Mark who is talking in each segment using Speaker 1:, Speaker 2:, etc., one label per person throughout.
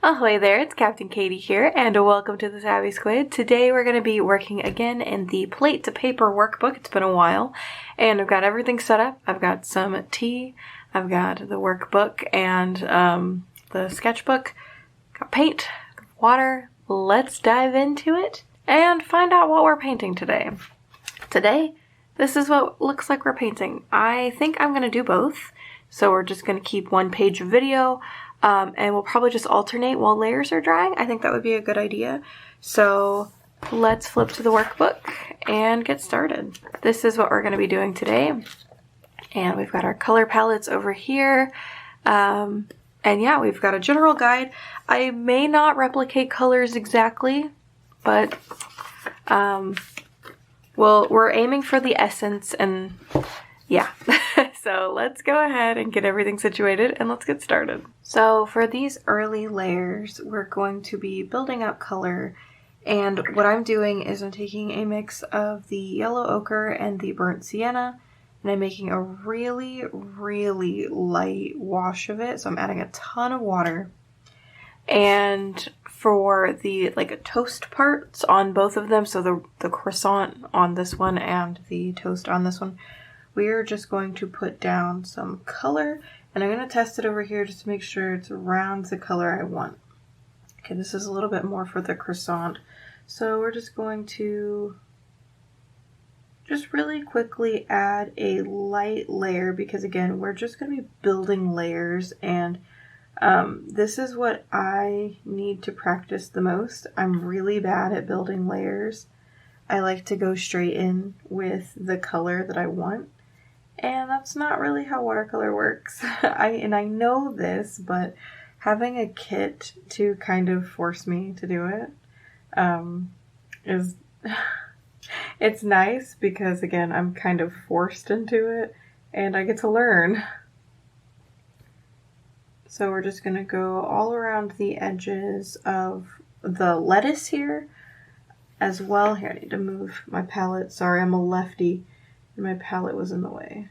Speaker 1: Ahoy there, it's Captain Katie here, and welcome to the Savvy Squid. Today we're going to be working again in the Plate to Paper workbook. It's been a while, and I've got everything set up. I've got some tea, I've got the workbook, and the sketchbook. Got paint, water. Let's dive into it and find out what we're painting today. Today, this is what looks like we're painting. I think I'm going to do both, so we're just going to keep one page of video. And we'll probably just alternate while layers are drying. I think that would be a good idea. So let's flip to the workbook and get started. This is what we're going to be doing today. And we've got our color palettes over here. And yeah, we've got a general guide. I may not replicate colors exactly, but well, we're aiming for the essence and yeah. So let's go ahead and get everything situated and let's get started. So for these early layers, we're going to be building up color. And what I'm doing is I'm taking a mix of the yellow ochre and the burnt sienna, and I'm making a really, really light wash of it. So I'm adding a ton of water. And for the toast parts on both of them, so the croissant on this one and the toast on this one, we're just going to put down some color, and I'm going to test it over here just to make sure it's around the color I want. Okay, this is a little bit more for the croissant. So we're just going to just really quickly add a light layer because again, we're just going to be building layers, and this is what I need to practice the most. I'm really bad at building layers. I like to go straight in with the color that I want. And that's not really how watercolor works. I know this, but having a kit to kind of force me to do it is it's nice because again, I'm kind of forced into it and I get to learn. So we're just going to go all around the edges of the lettuce here as well. Here, I need to move my palette. Sorry, I'm a lefty. And my palette was in the way.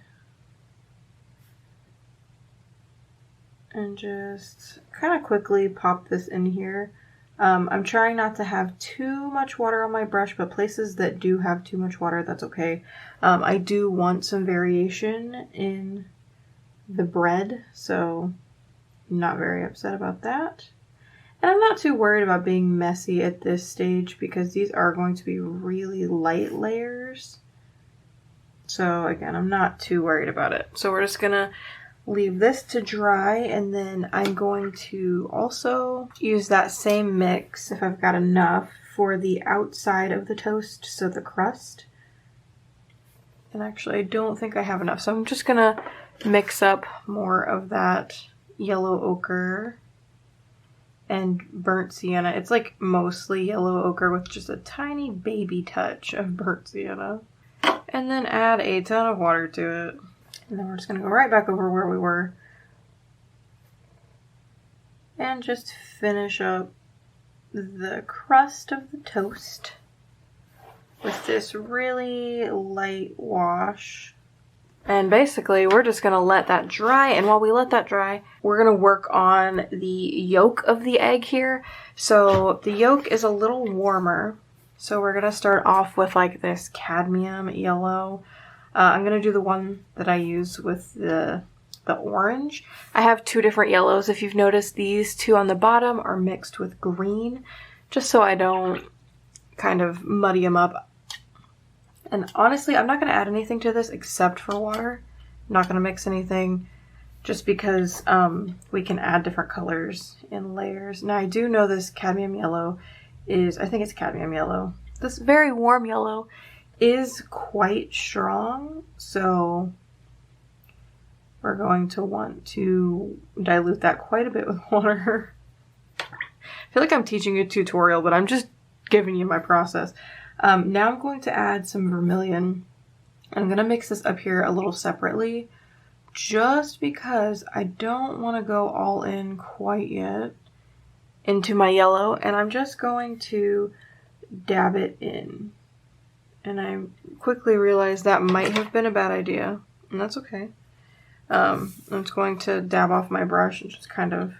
Speaker 1: And just kind of quickly pop this in here. I'm trying not to have too much water on my brush, but places that do have too much water, that's okay. I do want some variation in the bread, so I'm not very upset about that. And I'm not too worried about being messy at this stage because these are going to be really light layers. So again, I'm not too worried about it. So we're just gonna leave this to dry, and then I'm going to also use that same mix, if I've got enough, for the outside of the toast, so the crust. And actually, I don't think I have enough, so I'm just gonna mix up more of that yellow ochre and burnt sienna. It's like mostly yellow ochre with just a tiny baby touch of burnt sienna. And then add a ton of water to it. And then we're just going to go right back over where we were. And just finish up the crust of the toast with this really light wash. And basically, we're just going to let that dry. And while we let that dry, we're going to work on the yolk of the egg here. So the yolk is a little warmer. So we're going to start off with like this cadmium yellow. I'm going to do the one that I use with the orange. I have two different yellows. If you've noticed, these two on the bottom are mixed with green, just so I don't kind of muddy them up. And honestly, I'm not going to add anything to this except for water. I'm not going to mix anything just because we can add different colors in layers. Now I do know this cadmium yellow is, I think it's cadmium yellow. This very warm yellow is quite strong, so we're going to want to dilute that quite a bit with water. I feel like I'm teaching a tutorial, but I'm just giving you my process. Now I'm going to add some vermilion. I'm going to mix this up here a little separately, just because I don't want to go all in quite yet into my yellow, and I'm just going to dab it in. And I quickly realized that might have been a bad idea, and that's okay. I'm just going to dab off my brush and just kind of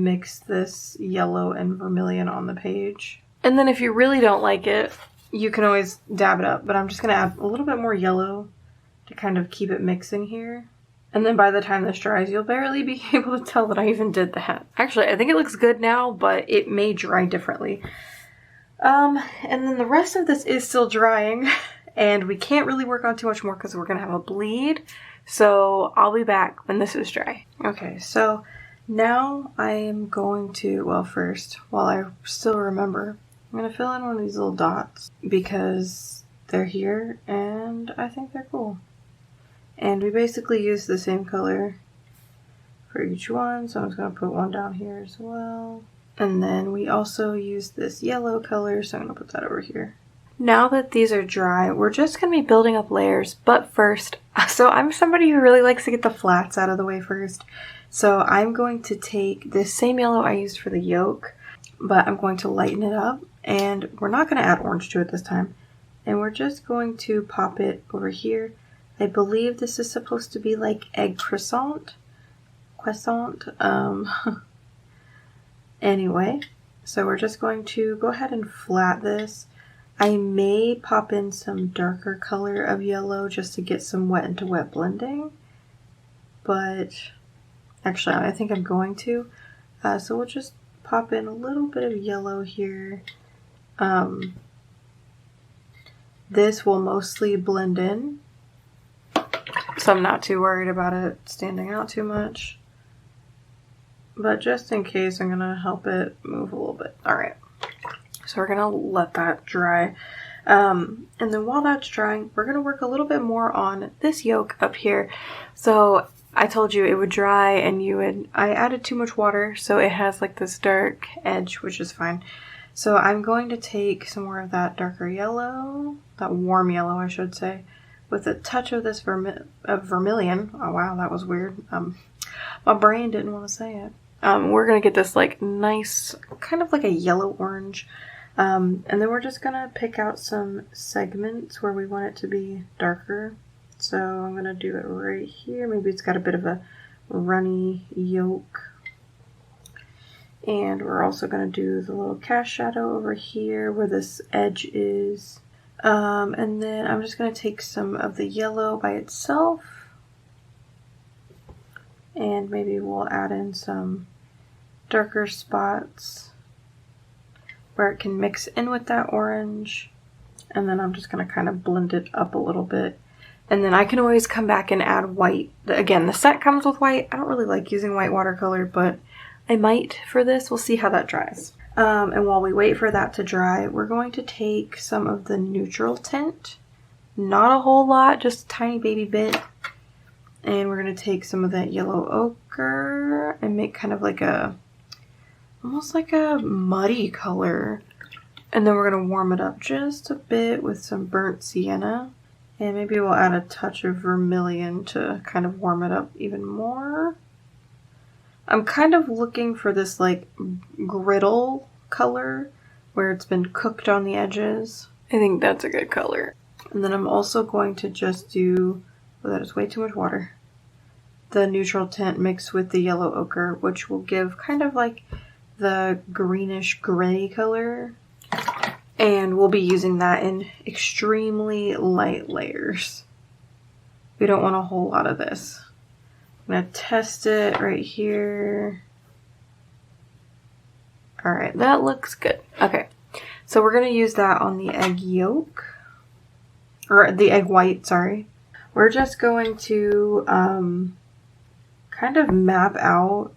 Speaker 1: mix this yellow and vermilion on the page. And then if you really don't like it, you can always dab it up, but I'm just going to add a little bit more yellow to kind of keep it mixing here. And then by the time this dries, you'll barely be able to tell that I even did that. Actually, I think it looks good now, but it may dry differently. And then the rest of this is still drying, and we can't really work on too much more because we're going to have a bleed. So I'll be back when this is dry. Okay, so now I am going to, well, first, while I still remember, I'm going to fill in one of these little dots because they're here and I think they're cool. And we basically use the same color for each one, so I'm just going to put one down here as well. And then we also use this yellow color, so I'm going to put that over here. Now that these are dry, we're just going to be building up layers, but first, so I'm somebody who really likes to get the flats out of the way first. So I'm going to take this same yellow I used for the yolk, but I'm going to lighten it up, and we're not going to add orange to it this time. And we're just going to pop it over here. I believe this is supposed to be like egg croissant. Anyway, so we're just going to go ahead and flat this. I may pop in some darker color of yellow just to get some wet into wet blending. But actually, I think I'm going to. So we'll just pop in a little bit of yellow here. This will mostly blend in, so I'm not too worried about it standing out too much. But just in case, I'm going to help it move a little bit. Alright, so we're going to let that dry. And then while that's drying, we're going to work a little bit more on this yolk up here. So I told you it would dry and I added too much water, so it has like this dark edge, which is fine. So I'm going to take some more of that darker yellow, that warm yellow I should say, with a touch of this vermilion. Oh wow, that was weird. My brain didn't want to say it. We're going to get this like nice, kind of like a yellow orange. And then we're just going to pick out some segments where we want it to be darker. So I'm going to do it right here. Maybe it's got a bit of a runny yolk. And we're also going to do the little cast shadow over here where this edge is. And then I'm just going to take some of the yellow by itself. And maybe we'll add in some darker spots where it can mix in with that orange. And then I'm just going to kind of blend it up a little bit. And then I can always come back and add white. Again, the set comes with white. I don't really like using white watercolor, but I might for this. We'll see how that dries. And while we wait for that to dry, we're going to take some of the neutral tint. Not a whole lot, just a tiny baby bit. And we're going to take some of that yellow ochre and make kind of like almost like a muddy color. And then we're going to warm it up just a bit with some burnt sienna. And maybe we'll add a touch of vermilion to kind of warm it up even more. I'm kind of looking for this like griddle color where it's been cooked on the edges. I think that's a good color. And then I'm also going to just do, oh, that is way too much water, the neutral tint mixed with the yellow ochre, which will give kind of like the greenish gray color. And we'll be using that in extremely light layers. We don't want a whole lot of this. I'm going to test it right here. Alright, that looks good. Okay, so we're going to use that on the egg yolk. Or the egg white, sorry. We're just going to kind of map out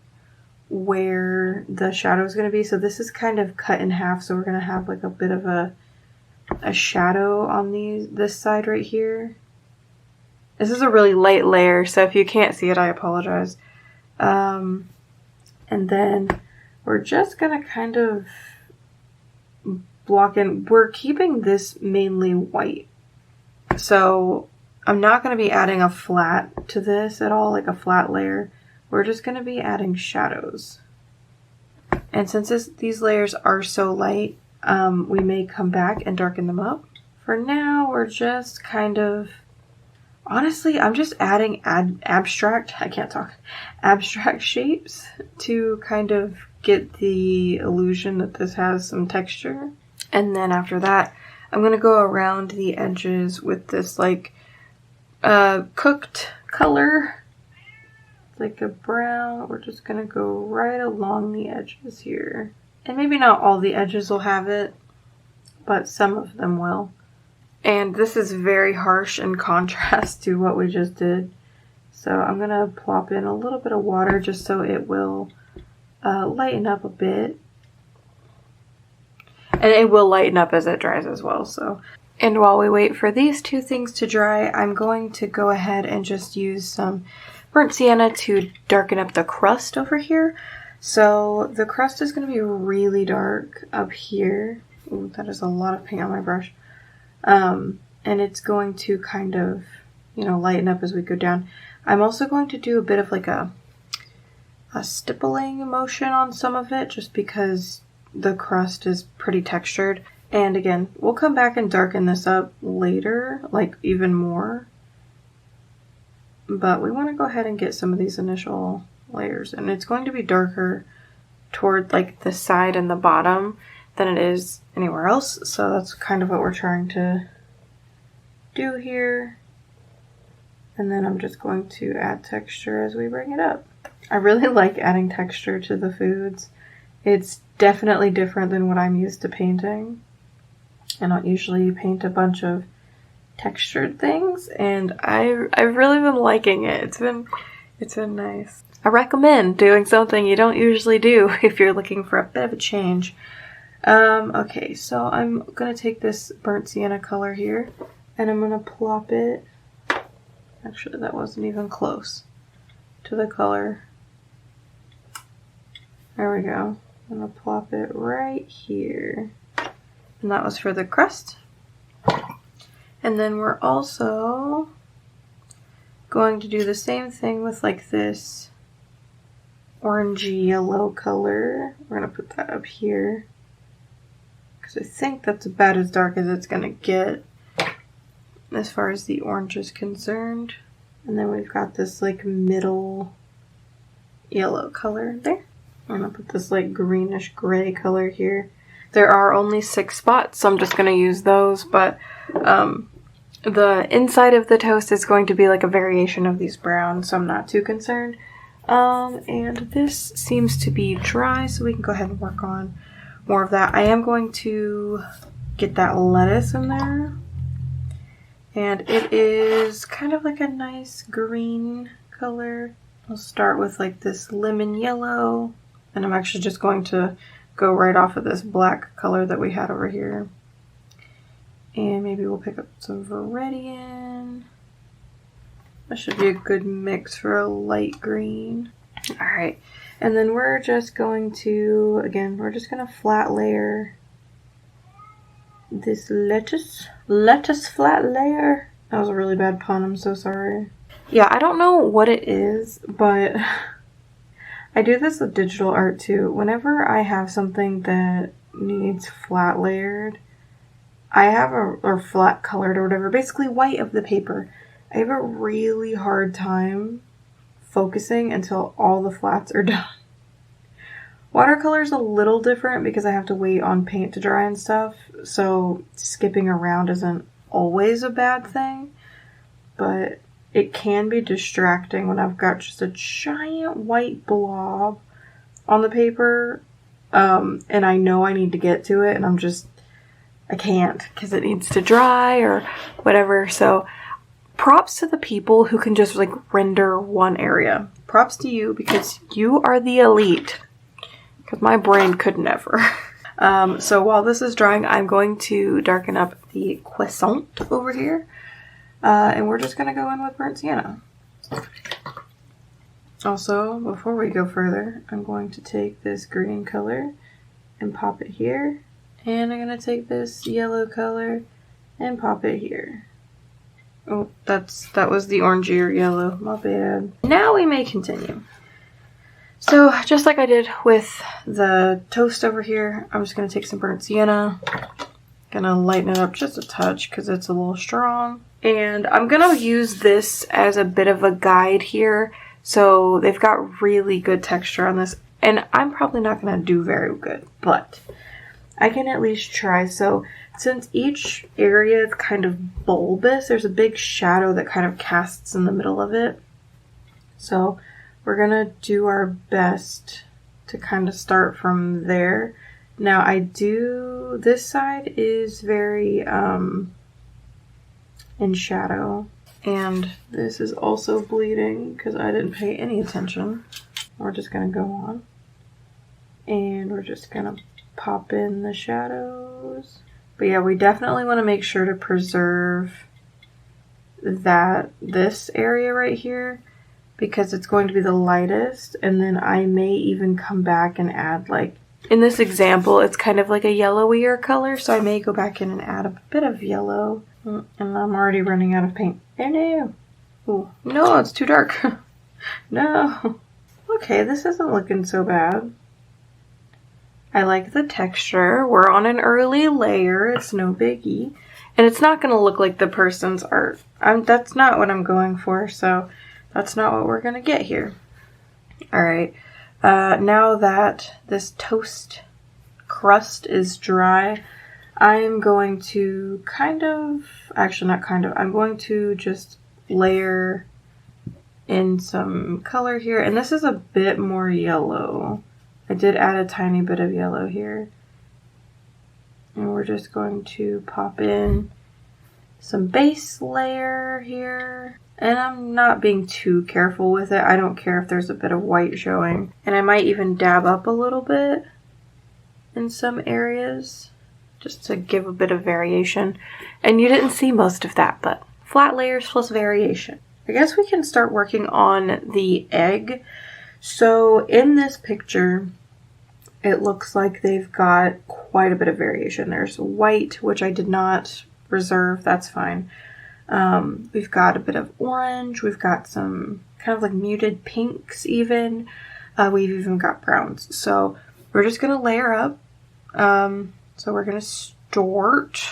Speaker 1: where the shadow is going to be. So this is kind of cut in half, so we're going to have like a bit of a shadow on this side right here. This is a really light layer, so if you can't see it, I apologize. And then we're just going to kind of block in. We're keeping this mainly white. So I'm not going to be adding a flat to this at all, like a flat layer. We're just going to be adding shadows. And since these layers are so light, we may come back and darken them up. For now, we're just kind of Honestly, I'm just adding abstract shapes to kind of get the illusion that this has some texture. And then after that, I'm going to go around the edges with this like cooked color. Like a brown. We're just going to go right along the edges here. And maybe not all the edges will have it, but some of them will. And this is very harsh in contrast to what we just did. So I'm going to plop in a little bit of water just so it will lighten up a bit. And it will lighten up as it dries as well. So, and while we wait for these two things to dry, I'm going to go ahead and just use some burnt sienna to darken up the crust over here. So the crust is going to be really dark up here. Ooh, that is a lot of paint on my brush. And it's going to kind of, you know, lighten up as we go down. I'm also going to do a bit of like a stippling motion on some of it, just because the crust is pretty textured. And again, we'll come back and darken this up later, like even more. But we want to go ahead and get some of these initial layers. And it's going to be darker toward like the side and the bottom than it is anywhere else. So that's kind of what we're trying to do here. And then I'm just going to add texture as we bring it up. I really like adding texture to the foods. It's definitely different than what I'm used to painting. I don't usually paint a bunch of textured things, and I've really been liking it. It's been nice. I recommend doing something you don't usually do if you're looking for a bit of a change. Okay, so I'm gonna take this burnt sienna color here, and I'm gonna plop it. Actually, that wasn't even close to the color. There we go. I'm gonna plop it right here. And that was for the crust. And then we're also going to do the same thing with like this orangey yellow color. We're gonna put that up here, because I think that's about as dark as it's gonna get as far as the orange is concerned. And then we've got this like middle yellow color there. I'm gonna put this like greenish gray color here. There are only 6 spots, so I'm just gonna use those, but the inside of the toast is going to be like a variation of these browns, so I'm not too concerned. And this seems to be dry, so we can go ahead and work on more of that. I am going to get that lettuce in there. And it is kind of like a nice green color. I'll start with like this lemon yellow. And I'm actually just going to go right off of this black color that we had over here. And maybe we'll pick up some Viridian. That should be a good mix for a light green. Alright, and then we're just going to, again, we're just going to flat layer this lettuce flat layer. That was a really bad pun, I'm so sorry. Yeah, I don't know what it is, but I do this with digital art too. Whenever I have something that needs flat layered, or flat colored or whatever, basically white of the paper, I have a really hard time focusing until all the flats are done. Watercolor's a little different because I have to wait on paint to dry and stuff, so skipping around isn't always a bad thing, but it can be distracting when I've got just a giant white blob on the paper, and I know I need to get to it, and I can't because it needs to dry or whatever. So props to the people who can just like render one area. Props to you, because you are the elite, because my brain could never. So while this is drying, I'm going to darken up the Croissant over here. And we're just going to go in with burnt sienna. Also, before we go further, I'm going to take this green color and pop it here. And I'm going to take this yellow color and pop it here. Oh, that was the orangier yellow. My bad. Now we may continue. So, just like I did with the toast over here, I'm just going to take some burnt sienna. Gonna lighten it up just a touch because it's a little strong. And I'm going to use this as a bit of a guide here. So they've got really good texture on this. And I'm probably not going to do very good, but I can at least try. So since each area is kind of bulbous, there's a big shadow that kind of casts in the middle of it. So we're going to do our best to kind of start from there. Now this side is very in shadow, and this is also bleeding because I didn't pay any attention. We're just going to go on, and we're just going to pop in the shadows. But yeah, we definitely want to make sure to preserve this area right here, because it's going to be the lightest, and then I may even come back and add, like, in this example, it's kind of like a yellowier color, so I may go back in and add a bit of yellow. And I'm already running out of paint. Oh no! Ooh, no, it's too dark. No! Okay, this isn't looking so bad. I like the texture. We're on an early layer. It's no biggie. And it's not going to look like the person's art. That's not what I'm going for, so that's not what we're going to get here. Alright, now that this toast crust is dry, I'm going to I'm going to just layer in some color here. And this is a bit more yellow. I did add a tiny bit of yellow here. And we're just going to pop in some base layer here. And I'm not being too careful with it. I don't care if there's a bit of white showing. And I might even dab up a little bit in some areas, just to give a bit of variation. And you didn't see most of that, but flat layers plus variation. I guess we can start working on the egg. So in this picture, it looks like they've got quite a bit of variation. There's white, which I did not reserve. That's fine. We've got a bit of orange. We've got some kind of like muted pinks even. We've even got browns. So we're just going to layer up. So we're going to start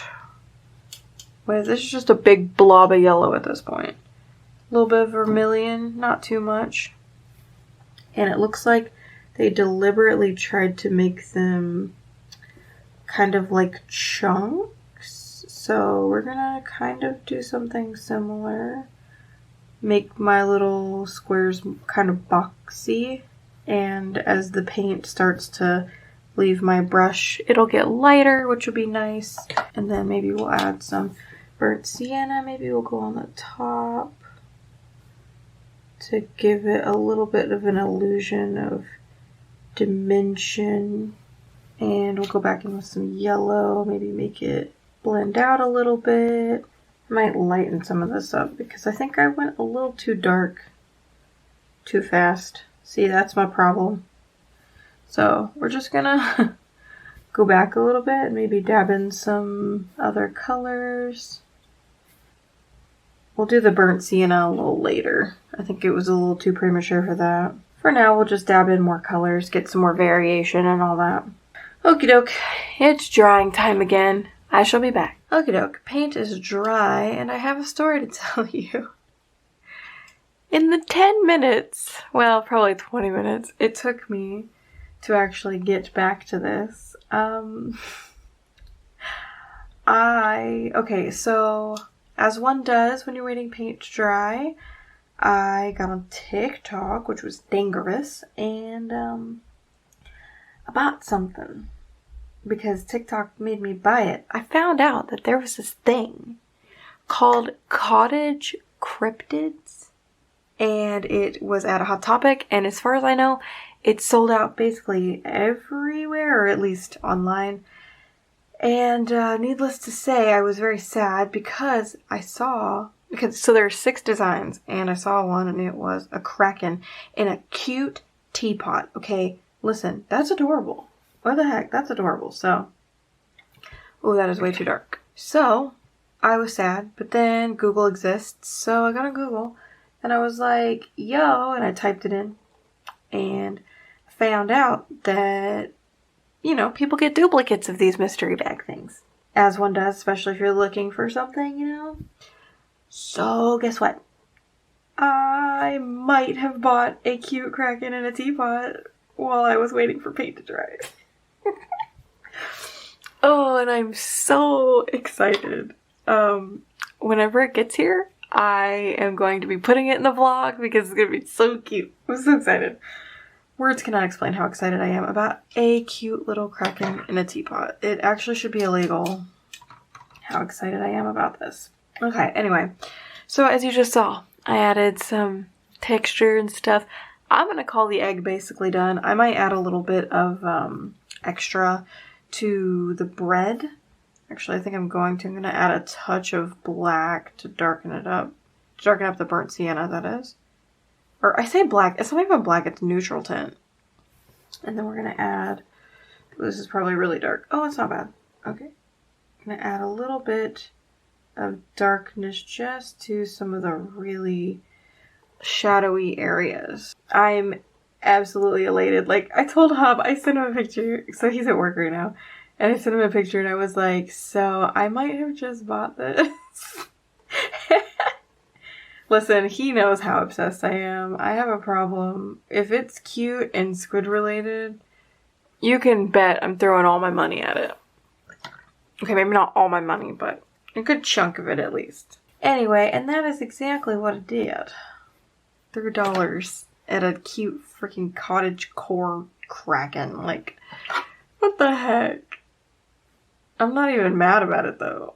Speaker 1: with, this is just a big blob of yellow at this point. A little bit of vermilion, not too much. And it looks like they deliberately tried to make them kind of like chunks. So we're going to kind of do something similar. Make my little squares kind of boxy. And as the paint starts to leave my brush, it'll get lighter, which will be nice. And then maybe we'll add some burnt sienna. Maybe we'll go on the top to give it a little bit of an illusion of dimension. And we'll go back in with some yellow, maybe make it blend out a little bit. I might lighten some of this up because I think I went a little too dark too fast. See, that's my problem. So we're just gonna go back a little bit and maybe dab in some other colors. We'll do the burnt sienna a little later. I think it was a little too premature for that. For now, we'll just dab in more colors, get some more variation and all that. Okie doke, it's drying time again. I shall be back. Okie doke, paint is dry and I have a story to tell you. In the 10 minutes, well, probably 20 minutes, it took me to actually get back to this. Okay, so as one does when you're waiting paint to dry, I got on TikTok, which was dangerous, and I bought something because TikTok made me buy it. I found out that there was this thing called cottage cryptids, and it was at a Hot Topic, and as far as I know, it's sold out basically everywhere, or at least online. And needless to say, I was very sad because so there are 6 designs, and I saw one, and it was a kraken in a cute teapot. Okay, listen, that's adorable. What the heck? That's adorable. So, oh, that is way too dark. So, I was sad, but then Google exists, so I got on Google, and I was like, yo, and I typed it in, and found out that, you know, people get duplicates of these mystery bag things. As one does, especially if you're looking for something, you know. So guess what? I might have bought a cute Kraken in a teapot while I was waiting for paint to dry. Oh, and I'm so excited. Whenever it gets here, I am going to be putting it in the vlog because it's going to be so cute. I'm so excited. Words cannot explain how excited I am about a cute little Kraken in a teapot. It actually should be illegal how excited I am about this. Okay, anyway. So as you just saw, I added some texture and stuff. I'm going to call the egg basically done. I might add a little bit of extra to the bread. Actually, I think I'm going to add a touch of black to darken it up. To darken up the burnt sienna, that is. Or I say black, it's not even black, it's neutral tint. And then we're going to add, this is probably really dark. Oh, it's not bad. Okay. I'm going to add a little bit of darkness just to some of the really shadowy areas. I'm absolutely elated. Like, I told Hub, I sent him a picture, so he's at work right now, and I sent him a picture and I was like, so I might have just bought this. Listen, he knows how obsessed I am. I have a problem. If it's cute and squid related, you can bet I'm throwing all my money at it. Okay, maybe not all my money, but a good chunk of it at least. Anyway, and that is exactly what it did. $3 at a cute freaking cottage core Kraken. Like, what the heck? I'm not even mad about it though.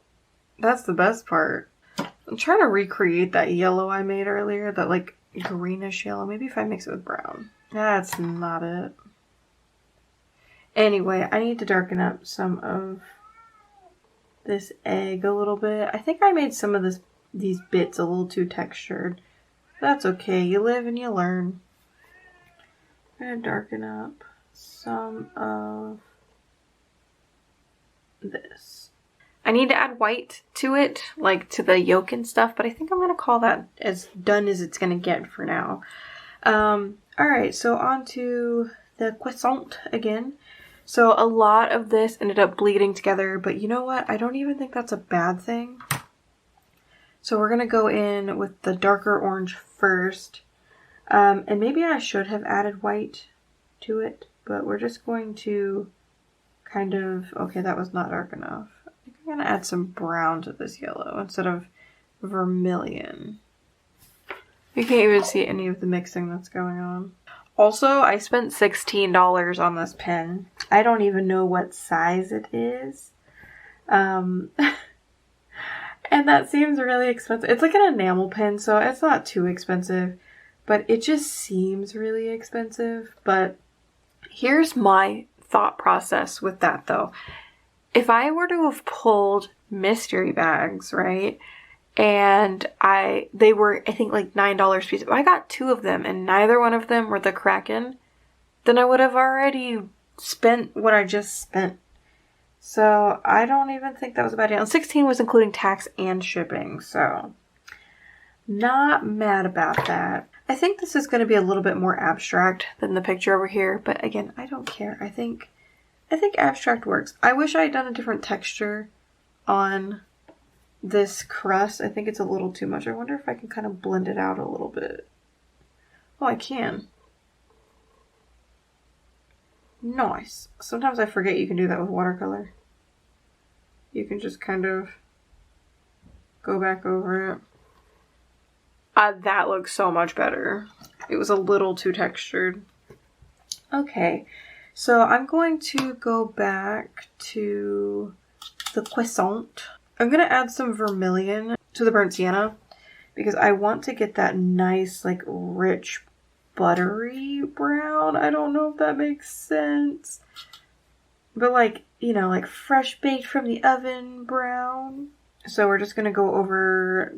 Speaker 1: That's the best part. I'm trying to recreate that yellow I made earlier, that like greenish yellow. Maybe if I mix it with brown. That's not it. Anyway, I need to darken up some of this egg a little bit. I think I made some of these bits a little too textured. That's okay. You live and you learn. I'm going to darken up some of this. I need to add white to it, like to the yolk and stuff, but I think I'm going to call that as done as it's going to get for now. Alright, so on to the croissant again. So a lot of this ended up bleeding together, but you know what? I don't even think that's a bad thing. So we're going to go in with the darker orange first. And maybe I should have added white to it, but we're just going to kind of... Okay, that was not dark enough. I think I'm going to add some brown to this yellow instead of vermilion. You can't even see any of the mixing that's going on. Also, I spent $16 on this pen. I don't even know what size it is. And that seems really expensive. It's like an enamel pen, so it's not too expensive. But it just seems really expensive. But here's my thought process with that, though. If I were to have pulled mystery bags, right? And they were, I think, like $9 a piece. If I got 2 of them and neither one of them were the Kraken, then I would have already spent what I just spent. So I don't even think that was a bad deal. And 16 was including tax and shipping, so not mad about that. I think this is going to be a little bit more abstract than the picture over here, but again, I don't care. I think abstract works. I wish I had done a different texture on this crust. I think it's a little too much. I wonder if I can kind of blend it out a little bit. Oh, I can. Nice. Sometimes I forget you can do that with watercolor. You can just kind of go back over it. That looks so much better. It was a little too textured. Okay, so I'm going to go back to the croissant. I'm going to add some vermilion to the burnt sienna because I want to get that nice, like, rich, buttery brown. I don't know if that makes sense. But, like, you know, like fresh baked from the oven brown. So we're just going to go over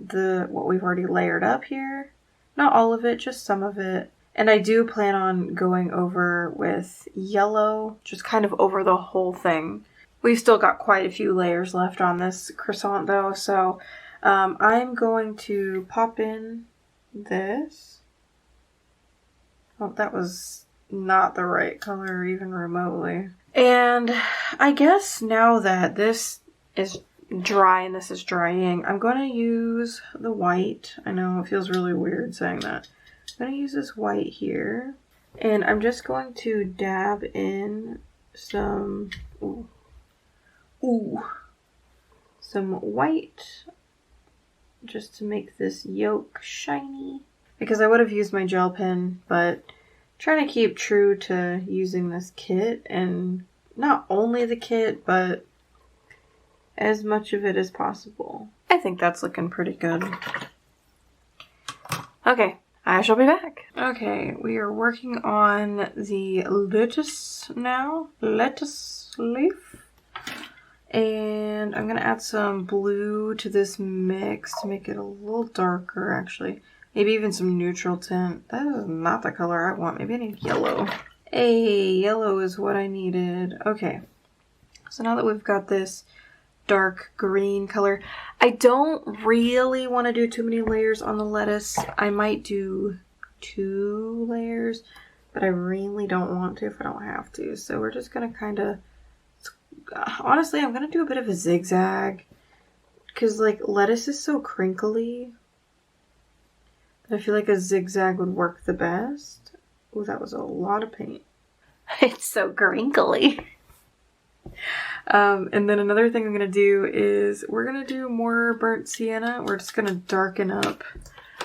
Speaker 1: what we've already layered up here. Not all of it, just some of it. And I do plan on going over with yellow, just kind of over the whole thing. We've still got quite a few layers left on this croissant though, so I'm going to pop in this. Oh, that was not the right color even remotely. And I guess now that this is dry and this is drying, I'm going to use the white. I know it feels really weird saying that. I'm going to use this white here. And I'm just going to dab in some, some white just to make this yolk shiny. Because I would have used my gel pen, but trying to keep true to using this kit, and not only the kit, but as much of it as possible. I think that's looking pretty good. Okay, I shall be back. Okay, we are working on the lettuce now. Lettuce leaf. And I'm going to add some blue to this mix to make it a little darker, actually. Maybe even some neutral tint. That is not the color I want. Maybe I need yellow. Hey, yellow is what I needed. Okay. So now that we've got this dark green color, I don't really want to do too many layers on the lettuce. I might do 2 layers, but I really don't want to if I don't have to. So we're just going to kind of... Honestly, I'm going to do a bit of a zigzag. Because, like, lettuce is so crinkly. I feel like a zigzag would work the best. Oh, that was a lot of paint. It's so crinkly. And then another thing I'm going to do is we're going to do more burnt sienna. We're just going to darken up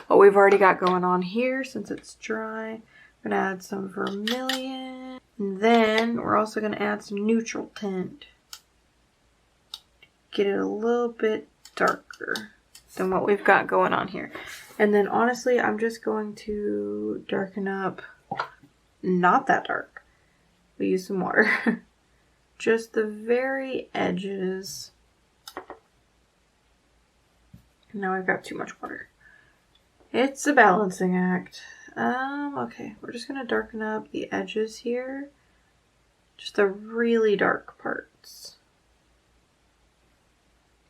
Speaker 1: what we've already got going on here since it's dry. I'm going to add some vermilion. And then we're also going to add some neutral tint. Get it a little bit darker than what we've got going on here. And then honestly, I'm just going to darken up, not that dark. We use some water. Just the very edges. Now I've got too much water. It's a balancing act. Okay, we're just gonna darken up the edges here. Just the really dark parts.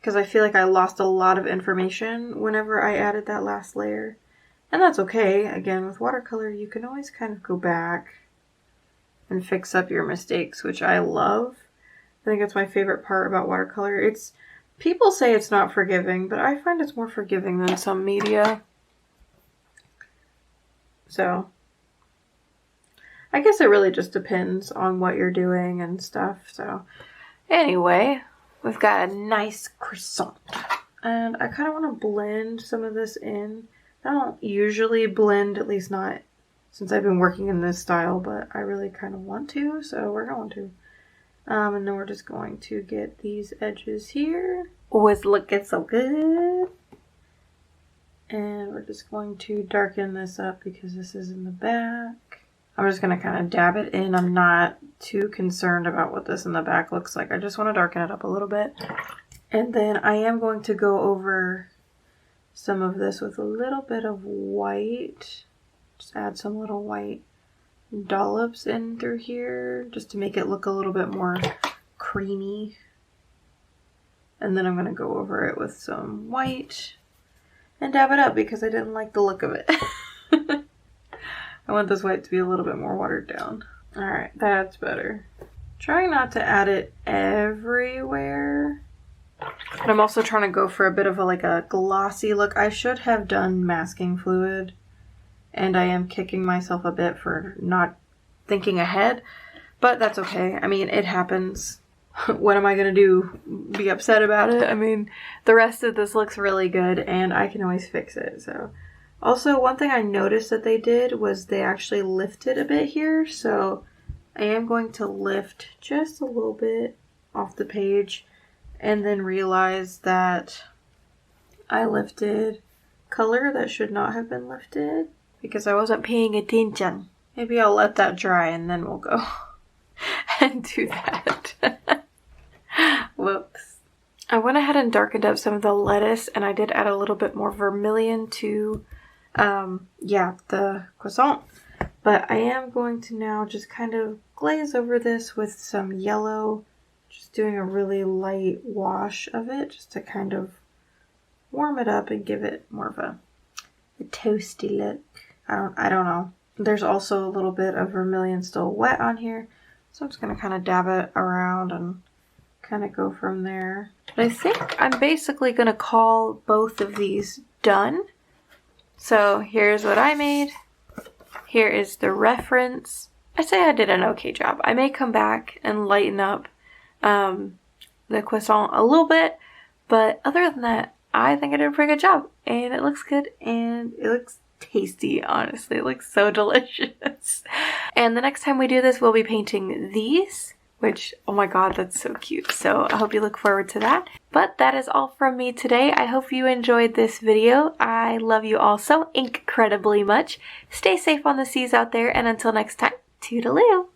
Speaker 1: Because I feel like I lost a lot of information whenever I added that last layer. And that's okay. Again, with watercolor, you can always kind of go back and fix up your mistakes, which I love. I think it's my favorite part about watercolor. People say it's not forgiving, but I find it's more forgiving than some media. So, I guess it really just depends on what you're doing and stuff. So, anyway, we've got a nice croissant. And I kind of want to blend some of this in. I don't usually blend, at least not since I've been working in this style, but I really kind of want to, so we're going to. And then we're just going to get these edges here. Oh, it's looking so good. And we're just going to darken this up because this is in the back. I'm just going to kind of dab it in. I'm not too concerned about what this in the back looks like. I just want to darken it up a little bit. And then I am going to go over some of this with a little bit of white. Just add some little white dollops in through here just to make it look a little bit more creamy. And then I'm going to go over it with some white and dab it up because I didn't like the look of it. I want this white to be a little bit more watered down. Alright, that's better. Trying not to add it everywhere. But I'm also trying to go for a bit of a glossy look. I should have done masking fluid. And I am kicking myself a bit for not thinking ahead. But that's okay. I mean, it happens. What am I going to do? Be upset about it? I mean, the rest of this looks really good and I can always fix it. So, also, one thing I noticed that they did was they actually lifted a bit here. So, I am going to lift just a little bit off the page and then realize that I lifted color that should not have been lifted because I wasn't paying attention. Maybe I'll let that dry and then we'll go and do that. Whoops. I went ahead and darkened up some of the lettuce and I did add a little bit more vermilion to, the croissant. But I am going to now just kind of glaze over this with some yellow, just doing a really light wash of it just to kind of warm it up and give it more of a toasty look. I don't know. There's also a little bit of vermilion still wet on here. So I'm just going to kind of dab it around and kind of go from there. But I think I'm basically going to call both of these done. So here's what I made. Here is the reference. I say I did an okay job. I may come back and lighten up the croissant a little bit, but other than that, I think I did a pretty good job, and it looks good, and it looks tasty, honestly. It looks so delicious. And the next time we do this, we'll be painting these, which, oh my god, that's so cute. So I hope you look forward to that. But that is all from me today. I hope you enjoyed this video. I love you all so incredibly much. Stay safe on the seas out there, and until next time, toodaloo!